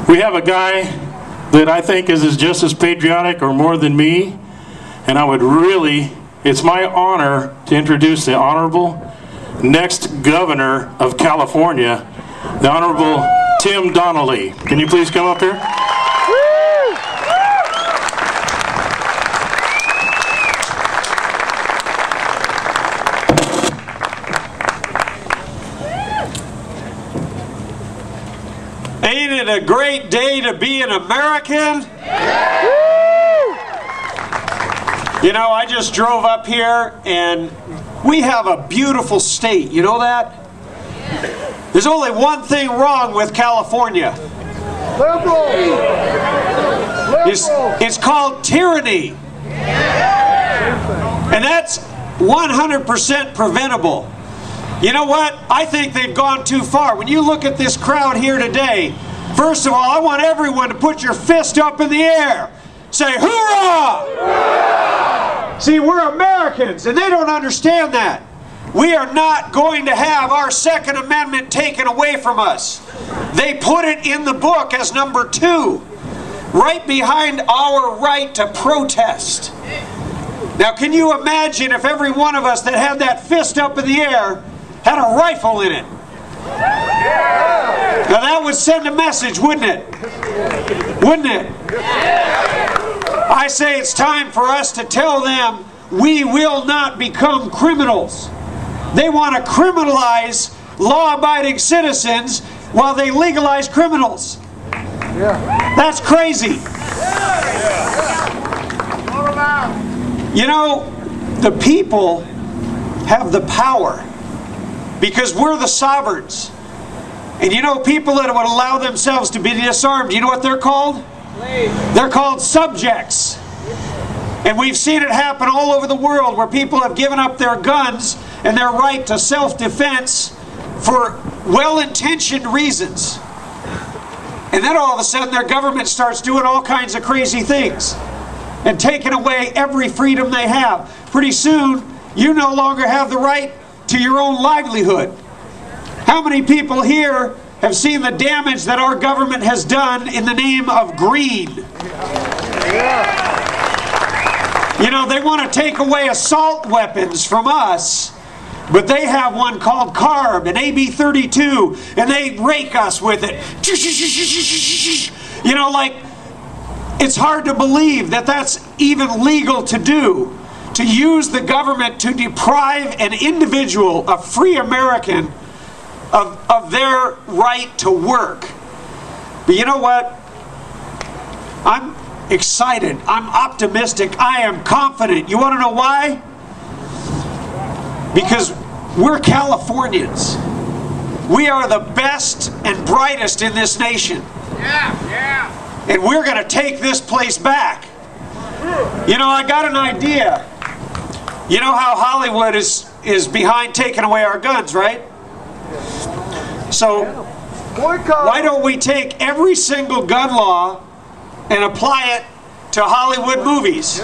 We have a guy that I think is just as patriotic or more than me, and it's my honor to introduce the Honorable next Governor of California, the Honorable Tim Donnelly. Can you please come up here? Ain't it a great day to be an American? You know, I just drove up here and we have a beautiful state. You know that? There's only one thing wrong with California. Liberal. It's called tyranny. And that's 100% preventable. You know what? I think they've gone too far. When you look at this crowd here today, first of all, I want everyone to put your fist up in the air. Say, hoorah! Hoorah! See, we're Americans, and they don't understand that. We are not going to have our Second Amendment taken away from us. They put it in the book as number 2, right behind our right to protest. Now, can you imagine if every one of us that had that fist up in the air had a rifle in it? Now that would send a message, wouldn't it? Wouldn't it? I say it's time for us to tell them we will not become criminals. They want to criminalize law-abiding citizens while they legalize criminals. That's crazy. You know, the people have the power because we're the sovereigns. And you know, people that would allow themselves to be disarmed, you know what they're called? They're called subjects. And we've seen it happen all over the world where people have given up their guns and their right to self-defense for well-intentioned reasons. And then all of a sudden their government starts doing all kinds of crazy things and taking away every freedom they have. Pretty soon, you no longer have the right to your own livelihood. How many people here have seen the damage that our government has done in the name of greed? You know, they want to take away assault weapons from us, but they have one called CARB and AB-32, and they rake us with it. You know, like, it's hard to believe that that's even legal to do, to use the government to deprive an individual, a free American, of their right to work. But you know what? I'm excited. I'm optimistic. I am confident. You want to know why? Because we're Californians. We are the best and brightest in this nation. Yeah. And we're going to take this place back. You know, I got an idea. You know how Hollywood is behind taking away our guns, right? So, why don't we take every single gun law and apply it to Hollywood movies?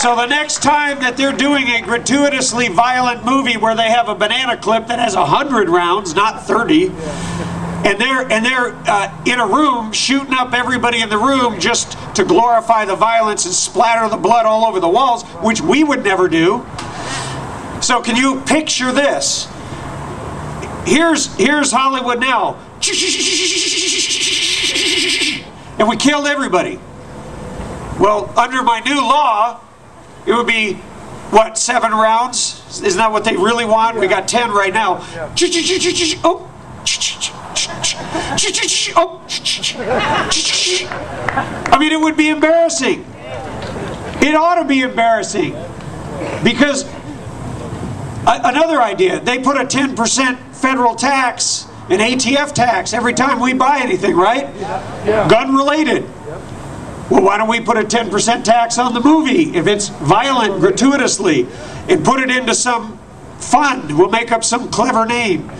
So the next time that they're doing a gratuitously violent movie where they have a banana clip that has 100 rounds, not 30, and they're in a room shooting up everybody in the room just to glorify the violence and splatter the blood all over the walls, which we would never do. So can you picture this? Here's Hollywood now. And we killed everybody. Well, under my new law, it would be, what, 7 rounds? Isn't that what they really want? We got 10 right now. Oh. I mean, it would be embarrassing. It ought to be embarrassing. Because another idea, they put a 10% federal tax, an ATF tax, every time we buy anything, right? Gun related. Well, why don't we put a 10% tax on the movie if it's violent gratuitously and put it into some fund? We'll make up some clever name.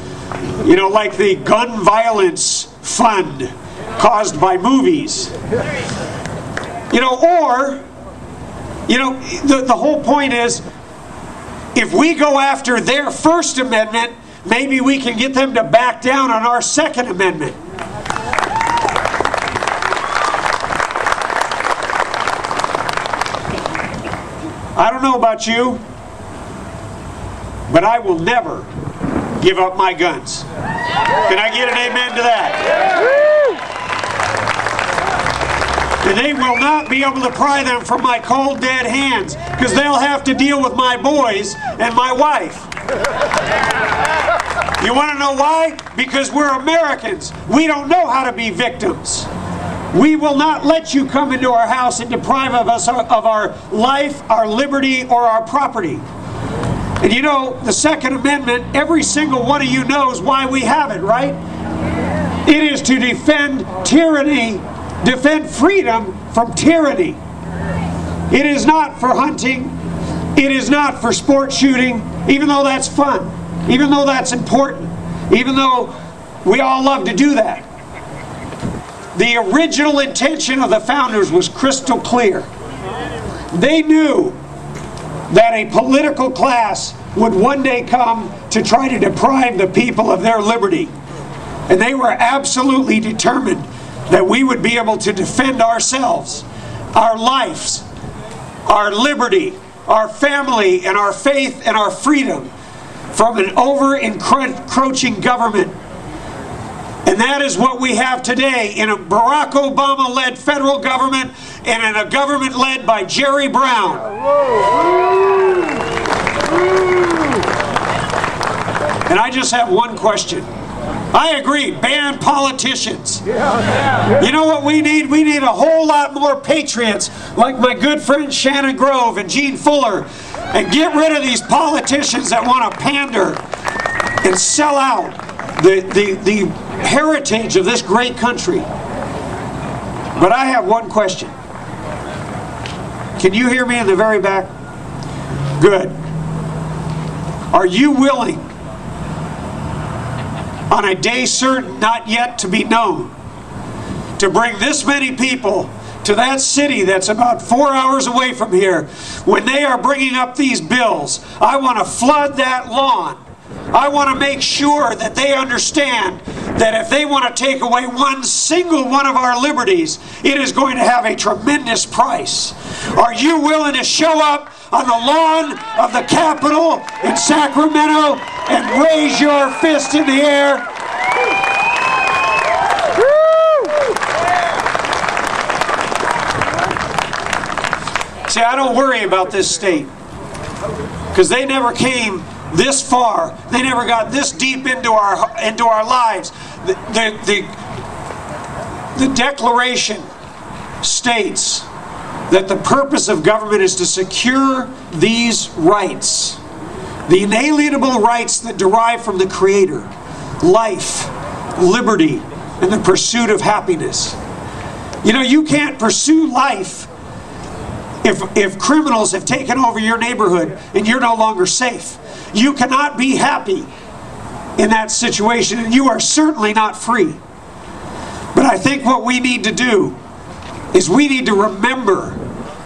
You know, like the gun violence fund caused by movies. You know, or, you know, the whole point is, if we go after their First Amendment, maybe we can get them to back down on our Second Amendment. I don't know about you, but I will never give up my guns. Can I get an amen to that? And they will not be able to pry them from my cold, dead hands, because they'll have to deal with my boys and my wife. You want to know why? Because we're Americans. We don't know how to be victims. We will not let you come into our house and deprive us of our life, our liberty, or our property. And you know, the Second Amendment, every single one of you knows why we have it, right? It is to defend tyranny, defend freedom from tyranny. It is not for hunting. It is not for sport shooting, even though that's fun, even though that's important, even though we all love to do that. The original intention of the founders was crystal clear. They knew that a political class would one day come to try to deprive the people of their liberty. And they were absolutely determined that we would be able to defend ourselves, our lives, our liberty, our family, and our faith and our freedom from an over-encroaching government. And that is what we have today in a Barack Obama-led federal government and in a government led by Jerry Brown. And I just have one question. I agree, ban politicians. You know what we need? We need a whole lot more patriots like my good friend Shannon Grove and Gene Fuller, and get rid of these politicians that want to pander and sell out the heritage of this great country. But I have one question. Can you hear me in the very back? Good. Are you willing, on a day certain, not yet to be known, to bring this many people to that city that's about 4 hours away from here when they are bringing up these bills? I want to flood that lawn. I want to make sure that they understand that if they want to take away one single one of our liberties, it is going to have a tremendous price. Are you willing to show up on the lawn of the Capitol in Sacramento and raise your fist in the air? See, I don't worry about this state, because they never came this far. They never got this deep into our lives. The Declaration states that the purpose of government is to secure these rights, the inalienable rights that derive from the Creator: life, liberty, and the pursuit of happiness. You know, you can't pursue life if criminals have taken over your neighborhood and you're no longer safe. You cannot be happy in that situation, and you are certainly not free. But I think what we need to do is we need to remember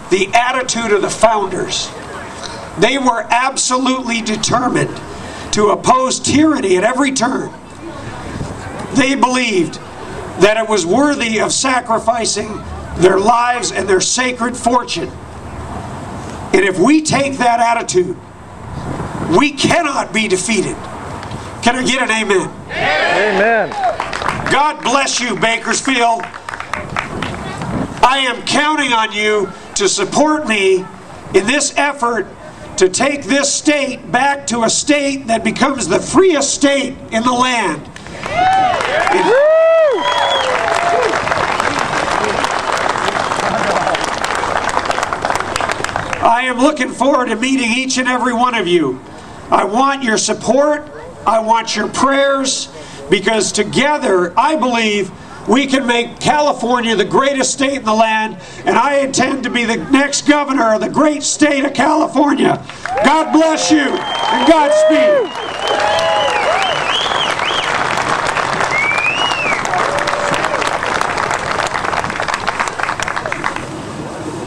the attitude of the founders. They were absolutely determined to oppose tyranny at every turn. They believed that it was worthy of sacrificing their lives and their sacred fortune. And if we take that attitude, we cannot be defeated. Can I get an amen? Amen. God bless you, Bakersfield. I am counting on you to support me in this effort to take this state back to a state that becomes the freest state in the land. I am looking forward to meeting each and every one of you. I want your support. I want your prayers, because together I believe we can make California the greatest state in the land, and I intend to be the next governor of the great state of California. God bless you, and Godspeed.